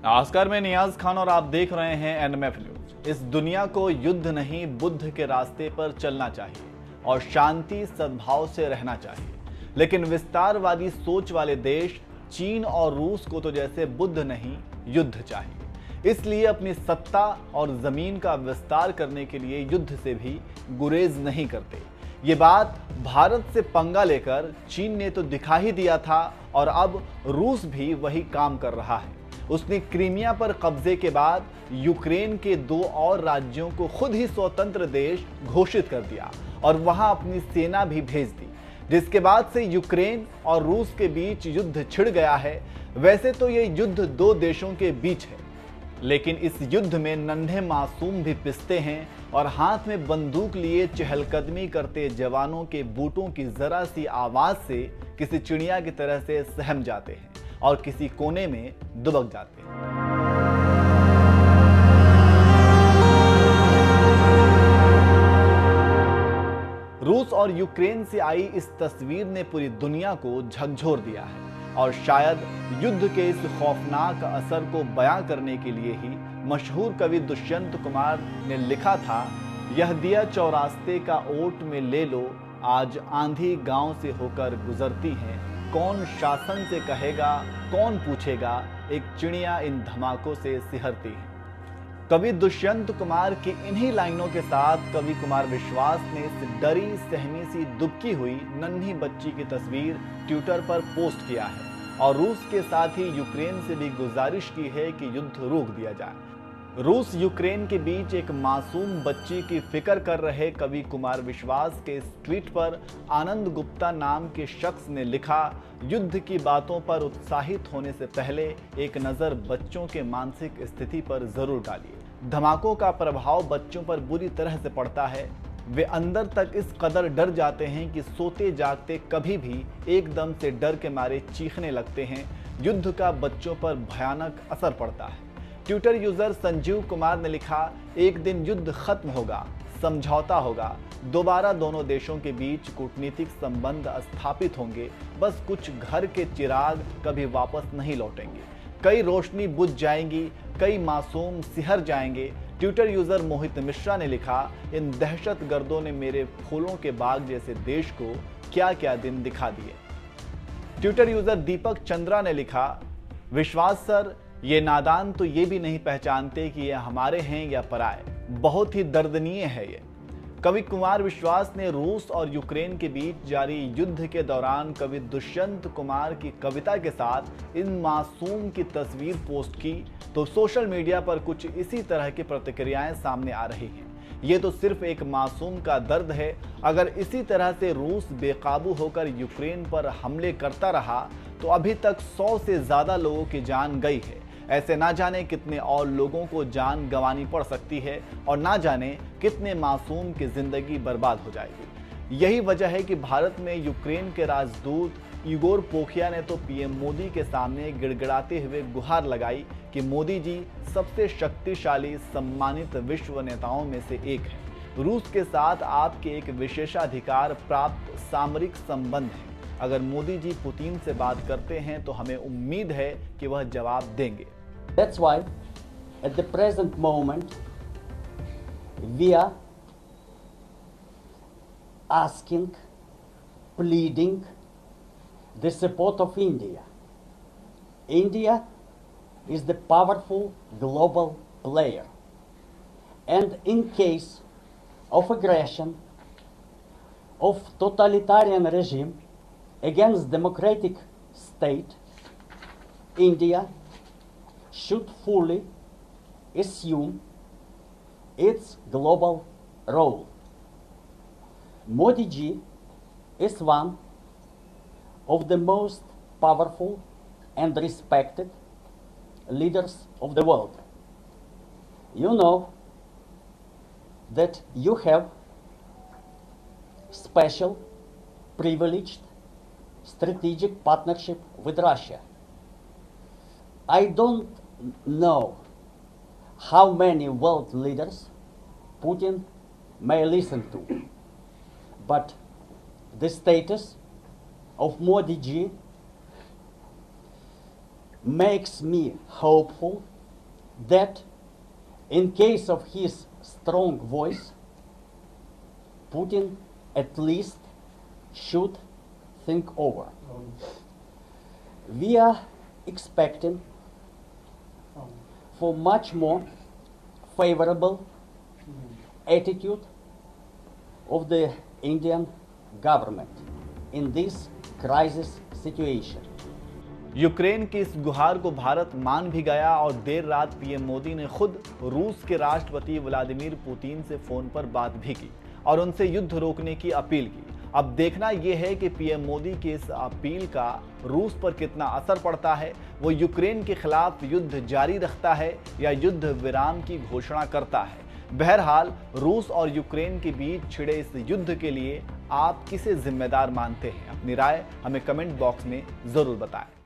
नमस्कार, मैं नियाज खान और आप देख रहे हैं एनएमएफ न्यूज। इस दुनिया को युद्ध नहीं बुद्ध के रास्ते पर चलना चाहिए और शांति सद्भाव से रहना चाहिए, लेकिन विस्तारवादी सोच वाले देश चीन और रूस को तो जैसे बुद्ध नहीं युद्ध चाहिए। इसलिए अपनी सत्ता और जमीन का विस्तार करने के लिए युद्ध से भी गुरेज नहीं करते। ये बात भारत से पंगा लेकर चीन ने तो दिखा ही दिया था और अब रूस भी वही काम कर रहा है। उसने क्रीमिया पर कब्जे के बाद यूक्रेन के 2 और राज्यों को खुद ही स्वतंत्र देश घोषित कर दिया और वहां अपनी सेना भी भेज दी, जिसके बाद से यूक्रेन और रूस के बीच युद्ध छिड़ गया है। वैसे तो ये युद्ध 2 देशों के बीच है, लेकिन इस युद्ध में नन्हे मासूम भी पिसते हैं और हाथ में बंदूक लिए चहलकदमी करते जवानों के बूटों की जरा सी आवाज से किसी चिड़िया की तरह से सहम जाते हैं और किसी कोने में दुबक जाते हैं। रूस और यूक्रेन से आई इस तस्वीर ने पूरी दुनिया को झकझोर दिया है और शायद युद्ध के इस खौफनाक असर को बयां करने के लिए ही मशहूर कवि दुष्यंत कुमार ने लिखा था, यह दिया चौरास्ते का ओट में ले लो, आज आंधी गांव से होकर गुजरती है, कौन शासन से कहेगा, कौन पूछेगा, एक चिड़िया इन धमाकों से सिहरती है। कवि दुष्यंत कुमार की इन्हीं लाइनों के साथ कवि कुमार विश्वास ने इस डरी सहमी सी दुबकी हुई नन्ही बच्ची की तस्वीर ट्विटर पर पोस्ट किया है और रूस के साथ ही यूक्रेन से भी गुजारिश की है कि युद्ध रोक दिया जाए। रूस यूक्रेन के बीच एक मासूम बच्ची की फिक्र कर रहे कवि कुमार विश्वास के इस ट्वीट पर आनंद गुप्ता नाम के शख्स ने लिखा, युद्ध की बातों पर उत्साहित होने से पहले एक नज़र बच्चों के मानसिक स्थिति पर जरूर डालिए। धमाकों का प्रभाव बच्चों पर बुरी तरह से पड़ता है। वे अंदर तक इस कदर डर जाते हैं कि सोते जागते कभी भी एकदम से डर के मारे चीखने लगते हैं। युद्ध का बच्चों पर भयानक असर पड़ता है। ट्विटर यूजर संजीव कुमार ने लिखा, एक दिन युद्ध खत्म होगा, समझौता होगा, दोबारा दोनों देशों के बीच कूटनीतिक संबंध स्थापित होंगे, बस कुछ घर के चिराग कभी वापस नहीं लौटेंगे, कई रोशनी बुझ जाएंगी, कई मासूम सिहर जाएंगे। ट्विटर यूजर मोहित मिश्रा ने लिखा, इन दहशतगर्दों ने मेरे फूलों के बाग जैसे देश को क्या क्या दिन दिखा दिए। ट्विटर यूजर दीपक चंद्रा ने लिखा, विश्वास सर, ये नादान तो ये भी नहीं पहचानते कि ये हमारे हैं या पराए, बहुत ही दर्दनीय है ये। कवि कुमार विश्वास ने रूस और यूक्रेन के बीच जारी युद्ध के दौरान कवि दुष्यंत कुमार की कविता के साथ इन मासूम की तस्वीर पोस्ट की तो सोशल मीडिया पर कुछ इसी तरह की प्रतिक्रियाएं सामने आ रही हैं। ये तो सिर्फ एक मासूम का दर्द है। अगर इसी तरह से रूस बेकाबू होकर यूक्रेन पर हमले करता रहा तो अभी तक 100 से ज्यादा लोगों की जान गई है। ऐसे ना जाने कितने और लोगों को जान गंवानी पड़ सकती है और ना जाने कितने मासूम की जिंदगी बर्बाद हो जाएगी। यही वजह है कि भारत में यूक्रेन के राजदूत इगोर पोखिया ने तो पीएम मोदी के सामने गिड़गिड़ाते हुए गुहार लगाई कि मोदी जी सबसे शक्तिशाली सम्मानित विश्व नेताओं में से एक है। रूस के साथ आपके एक विशेषाधिकार प्राप्त सामरिक संबंध है। अगर मोदी जी पुतिन से बात करते हैं तो हमें उम्मीद है कि वह जवाब देंगे। That's why at the present moment we are asking, pleading the support of India. India is the powerful global player, and in case of aggression of totalitarian regime against democratic state, India should fully assume its global role. Modi ji is one of the most powerful and respected leaders of the world. You know that you have special, privileged, strategic partnership with Russia. I don't know how many world leaders Putin may listen to, but the status of Modi ji makes me hopeful that in case of his strong voice, Putin at least should think over. We are expecting for much more favorable attitude of the Indian government in this crisis situation. Ukraine की इस गुहार को भारत मान भी गया और देर रात PM Modi ने खुद रूस के राष्ट्रपति व्लादिमीर पुतिन से फोन पर बात भी की और उनसे युद्ध रोकने की अपील की। अब देखना यह है कि पीएम मोदी की इस अपील का रूस पर कितना असर पड़ता है। वो यूक्रेन के खिलाफ युद्ध जारी रखता है या युद्ध विराम की घोषणा करता है। बहरहाल रूस और यूक्रेन के बीच छिड़े इस युद्ध के लिए आप किसे जिम्मेदार मानते हैं? अपनी राय हमें कमेंट बॉक्स में जरूर बताएं।